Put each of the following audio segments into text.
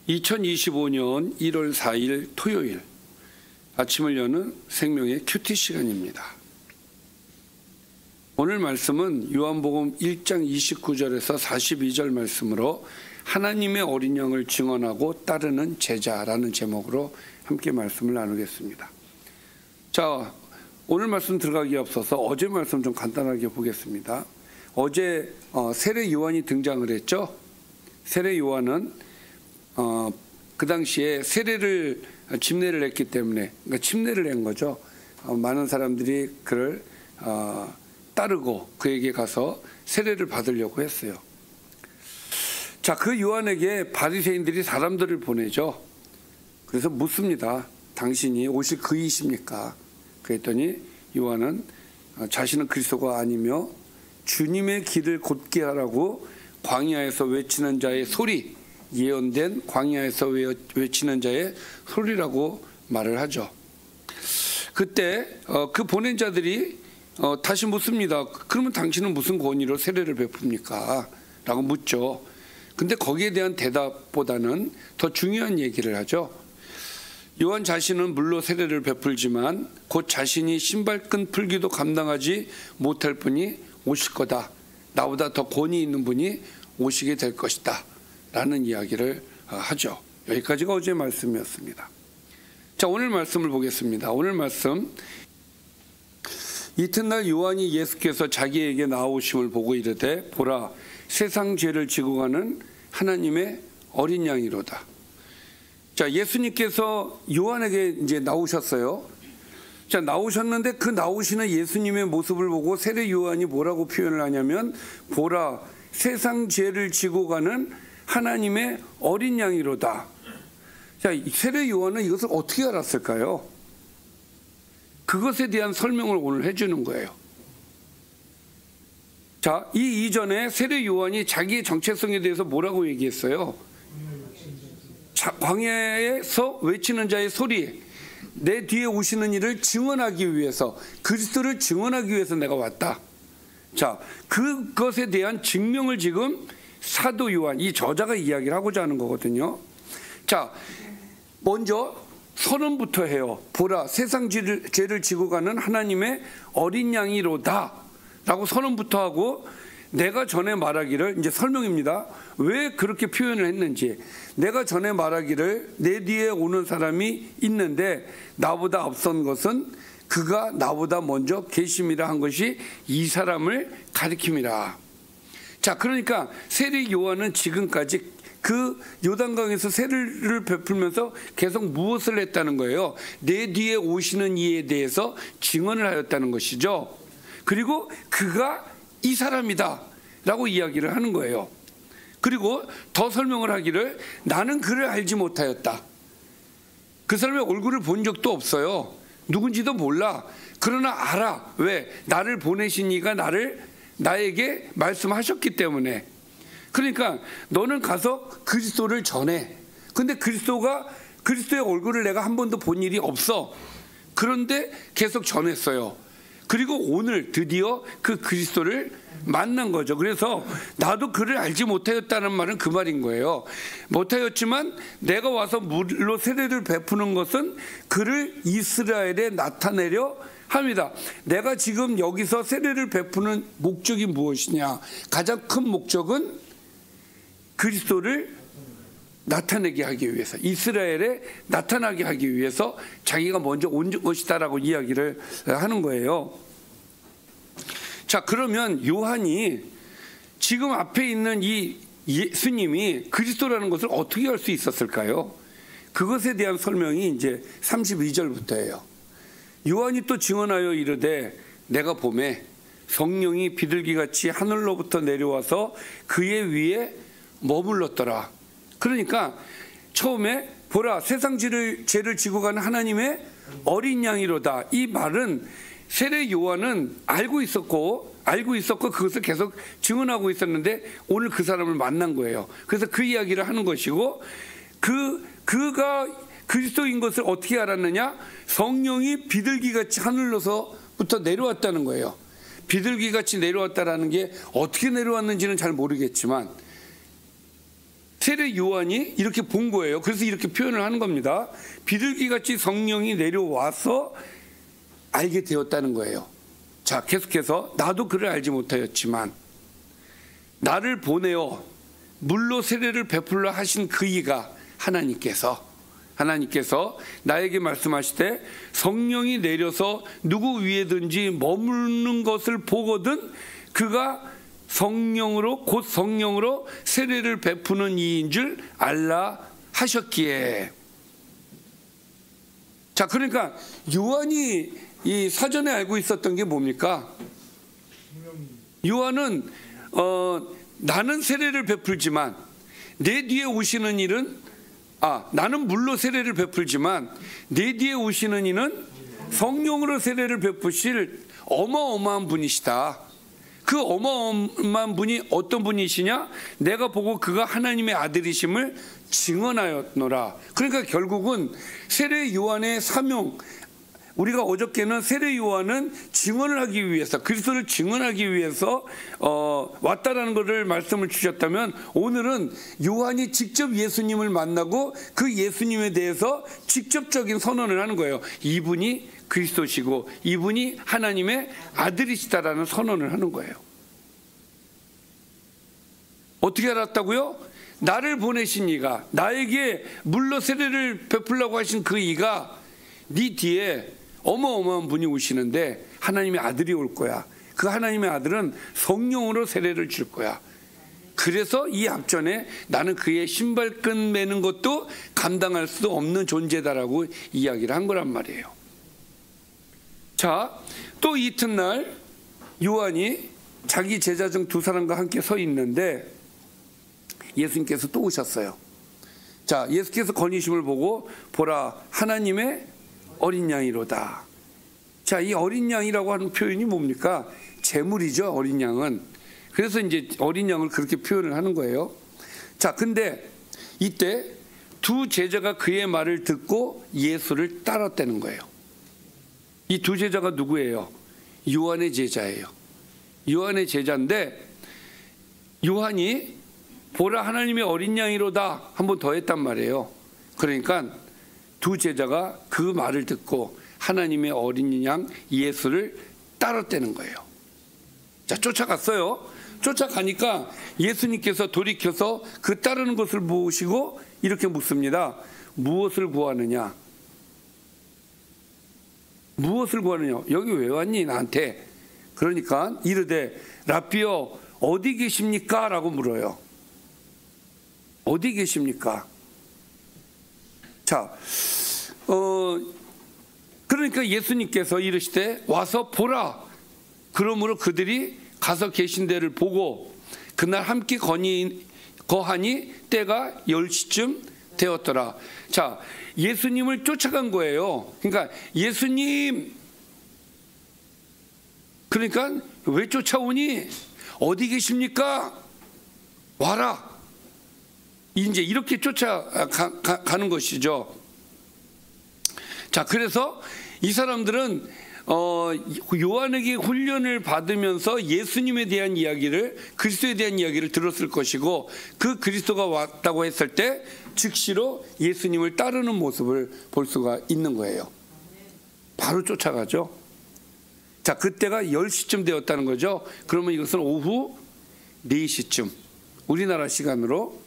2025년 1월 4일 토요일 아침을 여는 생명의 큐티 시간입니다. 오늘 말씀은 요한복음 1장 29절에서 42절 말씀으로 하나님의 어린 양을 증언하고 따르는 제자라는 제목으로 함께 말씀을 나누겠습니다. 자, 오늘 말씀 들어가기에 앞서서 어제 말씀 좀 간단하게 보겠습니다. 어제 세례 요한이 등장을 했죠. 세례 요한은 그 당시에 세례를 침례를 했기 때문에, 그러니까 침례를 한 거죠. 많은 사람들이 그를 따르고 그에게 가서 세례를 받으려고 했어요. 자, 그 요한에게 바리새인들이 사람들을 보내죠. 그래서 묻습니다. 당신이 오실 그이십니까? 그랬더니 요한은 자신은 그리스도가 아니며 주님의 길을 곧게 하라고 광야에서 외치는 자의 소리, 예언된 광야에서 외치는 자의 소리라고 말을 하죠. 그때 그 보낸 자들이 다시 묻습니다. 그러면 당신은 무슨 권위로 세례를 베풉니까? 라고 묻죠. 근데 거기에 대한 대답보다는 더 중요한 얘기를 하죠. 요한 자신은 물로 세례를 베풀지만 곧 자신이 신발끈 풀기도 감당하지 못할 분이 오실 거다. 나보다 더 권위 있는 분이 오시게 될 것이다. 라는 이야기를 하죠. 여기까지가 어제 말씀이었습니다. 자, 오늘 말씀을 보겠습니다. 오늘 말씀, 이튿날 요한이 예수께서 자기에게 나오심을 보고 이르되 보라, 세상 죄를 지고 가는 하나님의 어린 양이로다. 자, 예수님께서 요한에게 이제 나오셨어요. 자, 나오셨는데 그 나오시는 예수님의 모습을 보고 세례 요한이 뭐라고 표현을 하냐면 보라, 세상 죄를 지고 가는 하나님의 어린 양이로다. 자, 세례 요한은 이것을 어떻게 알았을까요? 그것에 대한 설명을 오늘 해주는 거예요. 자, 이 이전에 세례 요한이 자기의 정체성에 대해서 뭐라고 얘기했어요? 광야에서 외치는 자의 소리, 내 뒤에 오시는 이를 증언하기 위해서, 그리스도를 증언하기 위해서 내가 왔다. 자, 그것에 대한 증명을 지금 사도 요한, 이 저자가 이야기를 하고자 하는 거거든요. 자, 먼저 선언부터 해요. 보라, 세상 죄를 지고 가는 하나님의 어린 양이로다 라고 선언부터 하고, 내가 전에 말하기를, 이제 설명입니다. 왜 그렇게 표현을 했는지. 내가 전에 말하기를 내 뒤에 오는 사람이 있는데 나보다 앞선 것은 그가 나보다 먼저 계심이라 한 것이 이 사람을 가리킴이라. 자, 그러니까 세례 요한은 지금까지 그 요단강에서 세례를 베풀면서 계속 무엇을 했다는 거예요? 내 뒤에 오시는 이에 대해서 증언을 하였다는 것이죠. 그리고 그가 이 사람이다 라고 이야기를 하는 거예요. 그리고 더 설명을 하기를 나는 그를 알지 못하였다. 그 사람의 얼굴을 본 적도 없어요. 누군지도 몰라. 그러나 알아. 왜? 나를 보내신 이가 나에게 말씀하셨기 때문에. 그러니까 너는 가서 그리스도를 전해. 근데 그리스도의 얼굴을 내가 한 번도 본 일이 없어. 그런데 계속 전했어요. 그리고 오늘 드디어 그 그리스도를 만난 거죠. 그래서 나도 그를 알지 못하였다는 말은 그 말인 거예요. 못하였지만 내가 와서 물로 세례를 베푸는 것은 그를 이스라엘에 나타내려 합니다. 내가 지금 여기서 세례를 베푸는 목적이 무엇이냐? 가장 큰 목적은 그리스도를 나타내게 하기 위해서, 이스라엘에 나타나게 하기 위해서 자기가 먼저 온 것이다라고 이야기를 하는 거예요. 자, 그러면 요한이 지금 앞에 있는 이 예수님이 그리스도라는 것을 어떻게 알 수 있었을까요? 그것에 대한 설명이 이제 32절부터예요. 요한이 또 증언하여 이르되 내가 보매 성령이 비둘기같이 하늘로부터 내려와서 그의 위에 머물렀더라. 그러니까 처음에 보라, 세상 죄를 지고 가는 하나님의 어린 양이로다. 이 말은 세례 요한은 알고 있었고 그것을 계속 증언하고 있었는데 오늘 그 사람을 만난 거예요. 그래서 그 이야기를 하는 것이고, 그가 그리스도인 것을 어떻게 알았느냐? 성령이 비둘기같이 하늘로서부터 내려왔다는 거예요. 비둘기같이 내려왔다라는 게 어떻게 내려왔는지는 잘 모르겠지만 세례 요한이 이렇게 본 거예요. 그래서 이렇게 표현을 하는 겁니다. 비둘기같이 성령이 내려와서 알게 되었다는 거예요. 자, 계속해서 나도 그를 알지 못하였지만 나를 보내어 물로 세례를 베풀라 하신 그 이가 하나님께서 나에게 말씀하시되 성령이 내려서 누구 위에든지 머무는 것을 보거든 그가 곧 성령으로 세례를 베푸는 이인 줄 알라 하셨기에. 자, 그러니까 요한이 이 사전에 알고 있었던 게 뭡니까? 요한은 나는 세례를 베풀지만 내 뒤에 오시는 이는 나는 물로 세례를 베풀지만 내 뒤에 오시는 이는 성령으로 세례를 베푸실 어마어마한 분이시다. 그 어마어마한 분이 어떤 분이시냐? 내가 보고 그가 하나님의 아들이심을 증언하였노라. 그러니까 결국은 세례 요한의 사명, 우리가 어저께는 세례 요한은 증언을 하기 위해서, 그리스도를 증언하기 위해서 왔다라는 것을 말씀을 주셨다면, 오늘은 요한이 직접 예수님을 만나고 그 예수님에 대해서 직접적인 선언을 하는 거예요. 이분이 그리스도시고 이분이 하나님의 아들이시다라는 선언을 하는 거예요. 어떻게 알았다고요? 나를 보내신 이가, 나에게 물로 세례를 베풀라고 하신 그 이가 네 뒤에 어마어마한 분이 오시는데 하나님의 아들이 올 거야. 그 하나님의 아들은 성령으로 세례를 줄 거야. 그래서 이 앞전에 나는 그의 신발끈 매는 것도 감당할 수도 없는 존재다라고 이야기를 한 거란 말이에요. 자, 또 이튿날 요한이 자기 제자 중 두 사람과 함께 서 있는데 예수님께서 또 오셨어요. 자, 예수께서 건의심을 보고 보라 하나님의 어린 양이로다. 자, 이 어린 양이라고 하는 표현이 뭡니까? 제물이죠, 어린 양은. 그래서 이제 어린 양을 그렇게 표현을 하는 거예요. 자, 근데 이때 두 제자가 그의 말을 듣고 예수를 따랐다는 거예요. 이 두 제자가 누구예요? 요한의 제자예요. 요한의 제자인데 요한이 보라 하나님의 어린 양이로다 한 번 더 했단 말이에요. 그러니까 두 제자가 그 말을 듣고 하나님의 어린 양 예수를 따랐다는 거예요. 자, 쫓아갔어요. 쫓아가니까 예수님께서 돌이켜서 그 따르는 것을 보시고 이렇게 묻습니다. 무엇을 구하느냐? 무엇을 구하느냐? 여기 왜 왔니 나한테? 그러니까 이르되 라삐여 어디 계십니까? 라고 물어요. 어디 계십니까? 자, 그러니까 예수님께서 이르시되 와서 보라. 그러므로 그들이 가서 계신 데를 보고 그날 함께 거하니 때가 10시쯤 되었더라. 자, 예수님을 쫓아간 거예요. 그러니까 예수님, 그러니까 왜 쫓아오니? 어디 계십니까? 와라. 이제 이렇게 쫓아가는 것이죠. 자, 그래서 이 사람들은 요한에게 훈련을 받으면서 예수님에 대한 이야기를, 그리스도에 대한 이야기를 들었을 것이고, 그 그리스도가 왔다고 했을 때 즉시로 예수님을 따르는 모습을 볼 수가 있는 거예요. 바로 쫓아가죠. 자, 그때가 10시쯤 되었다는 거죠. 그러면 이것은 오후 4시쯤, 우리나라 시간으로.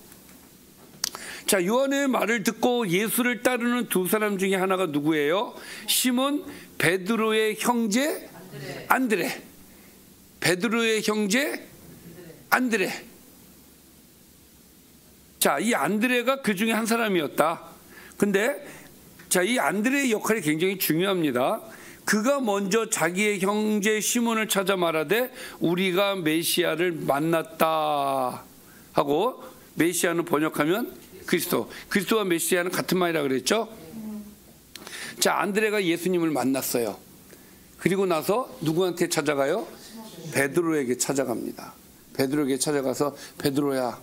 자, 요한의 말을 듣고 예수를 따르는 두 사람 중에 하나가 누구예요? 시몬 베드로의 형제 안드레. 베드로의 형제 안드레. 자, 이 안드레가 그 중에 한 사람이었다. 근데 자, 이 안드레의 역할이 굉장히 중요합니다. 그가 먼저 자기의 형제 시몬을 찾아 말하되 우리가 메시아를 만났다 하고, 메시아는 번역하면 그리스도, 그리스도와 메시아는 같은 말이라 그랬죠. 자, 안드레가 예수님을 만났어요. 그리고 나서 누구한테 찾아가요? 베드로에게 찾아갑니다. 베드로에게 찾아가서 베드로야,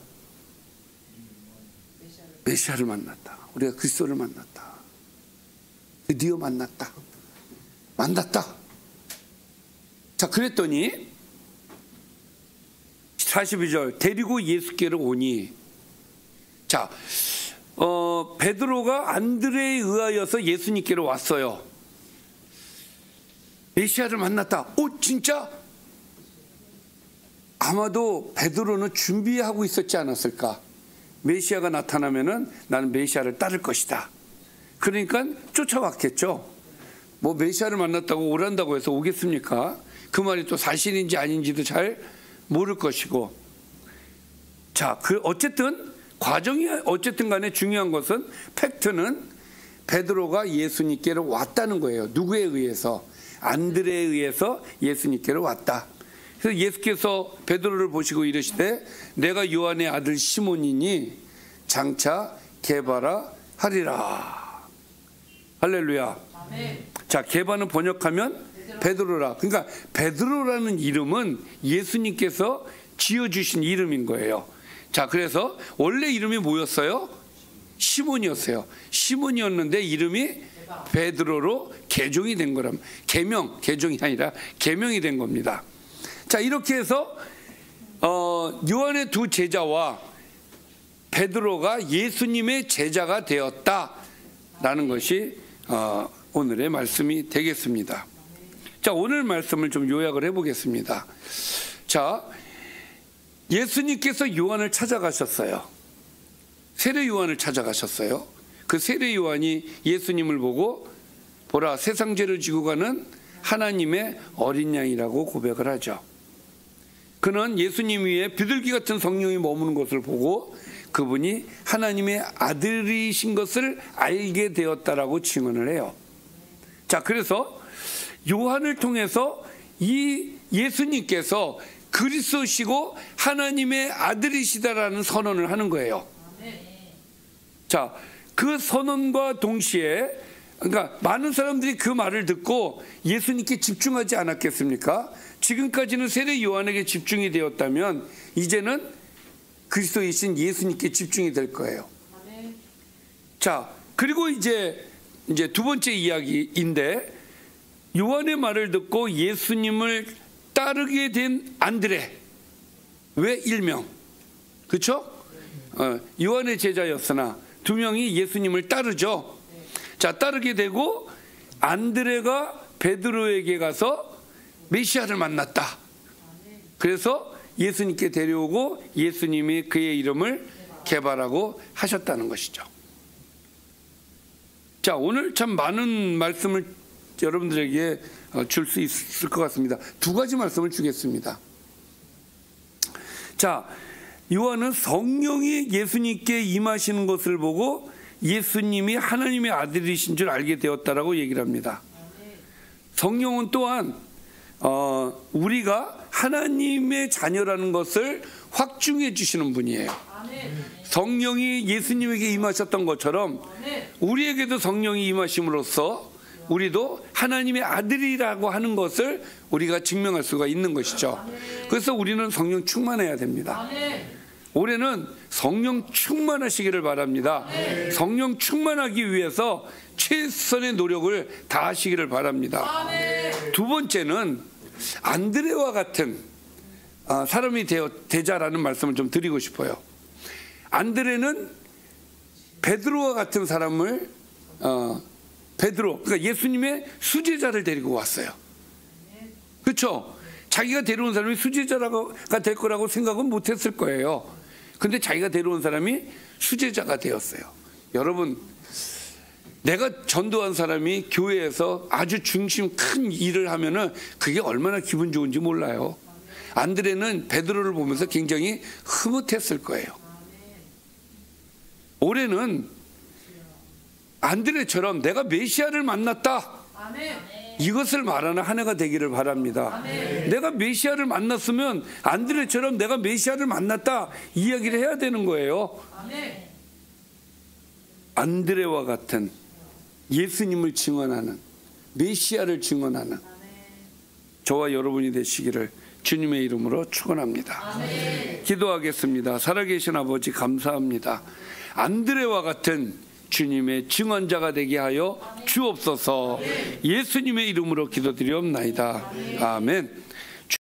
메시아를 만났다. 우리가 그리스도를 만났다. 드디어 만났다. 자, 그랬더니 42절 데리고 예수께로 오니, 자, 베드로가 안드레에 의하여서 예수님께로 왔어요. 메시아를 만났다. 진짜? 아마도 베드로는 준비하고 있었지 않았을까? 메시아가 나타나면은 나는 메시아를 따를 것이다. 그러니까 쫓아왔겠죠. 뭐 메시아를 만났다고 오란다고 해서 오겠습니까? 그 말이 또 사실인지 아닌지도 잘 모를 것이고. 자, 어쨌든 과정이 어쨌든 간에 중요한 것은 팩트는 베드로가 예수님께로 왔다는 거예요. 누구에 의해서? 안드레에 의해서 예수님께로 왔다. 그래서 예수께서 베드로를 보시고 이르시되 내가 요한의 아들 시몬이니 장차 게바라 하리라. 할렐루야. 아멘. 자, 게바는 번역하면 베드로라. 그러니까 베드로라는 이름은 예수님께서 지어주신 이름인 거예요. 자, 그래서 원래 이름이 뭐였어요? 시몬이었어요. 시몬이었는데 이름이 베드로로 개종이 된 거람. 개종이 아니라 개명이 된 겁니다. 자, 이렇게 해서 요한의 두 제자와 베드로가 예수님의 제자가 되었다라는 것이 오늘의 말씀이 되겠습니다. 자, 오늘 말씀을 좀 요약을 해보겠습니다. 자, 예수님께서 요한을 찾아가셨어요. 세례 요한을 찾아가셨어요. 그 세례 요한이 예수님을 보고 보라, 세상 죄를 지고 가는 하나님의 어린 양이라고 고백을 하죠. 그는 예수님 위에 비둘기 같은 성령이 머무는 것을 보고 그분이 하나님의 아들이신 것을 알게 되었다라고 증언을 해요. 자, 그래서 요한을 통해서 이 예수님께서 그리스도시고 하나님의 아들이시다라는 선언을 하는 거예요. 자, 그 선언과 동시에 그러니까 많은 사람들이 그 말을 듣고 예수님께 집중하지 않았겠습니까? 지금까지는 세례 요한에게 집중이 되었다면 이제는 그리스도이신 예수님께 집중이 될 거예요. 자, 그리고 이제 두 번째 이야기인데 요한의 말을 듣고 예수님을 따르게 된 안드레. 왜 일명? 그렇죠? 요한의 제자였으나 두 명이 예수님을 따르죠. 자, 따르게 되고 안드레가 베드로에게 가서 메시아를 만났다. 그래서 예수님께 데려오고 예수님이 그의 이름을 게바라고 하셨다는 것이죠. 자, 오늘 참 많은 말씀을 여러분들에게 줄 수 있을 것 같습니다. 두 가지 말씀을 주겠습니다. 자, 요한은 성령이 예수님께 임하시는 것을 보고 예수님이 하나님의 아들이신 줄 알게 되었다라고 얘기를 합니다. 성령은 또한 우리가 하나님의 자녀라는 것을 확증해 주시는 분이에요. 성령이 예수님에게 임하셨던 것처럼 우리에게도 성령이 임하심으로써 우리도 하나님의 아들이라고 하는 것을 우리가 증명할 수가 있는 것이죠. 그래서 우리는 성령 충만해야 됩니다. 올해는 성령 충만하시기를 바랍니다. 성령 충만하기 위해서 최선의 노력을 다하시기를 바랍니다. 두 번째는 안드레와 같은 사람이 되자라는 말씀을 좀 드리고 싶어요. 안드레는 베드로와 같은 사람을 그러니까 예수님의 수제자를 데리고 왔어요. 그렇죠? 자기가 데려온 사람이 수제자가 될 거라고 생각은 못했을 거예요. 근데 자기가 데려온 사람이 수제자가 되었어요. 여러분, 내가 전도한 사람이 교회에서 아주 중심 큰 일을 하면은 그게 얼마나 기분 좋은지 몰라요. 안드레는 베드로를 보면서 굉장히 흐뭇했을 거예요. 올해는 안드레처럼 내가 메시아를 만났다, 이것을 말하는 한 해가 되기를 바랍니다. 내가 메시아를 만났으면 안드레처럼 내가 메시아를 만났다 이야기를 해야 되는 거예요. 안드레와 같은 예수님을 증언하는, 메시아를 증언하는 저와 여러분이 되시기를 주님의 이름으로 축원합니다. 기도하겠습니다. 살아계신 아버지 감사합니다. 안드레와 같은 주님의 증언자가 되게 하여 주옵소서. 예수님의 이름으로 기도드리옵나이다. 아멘.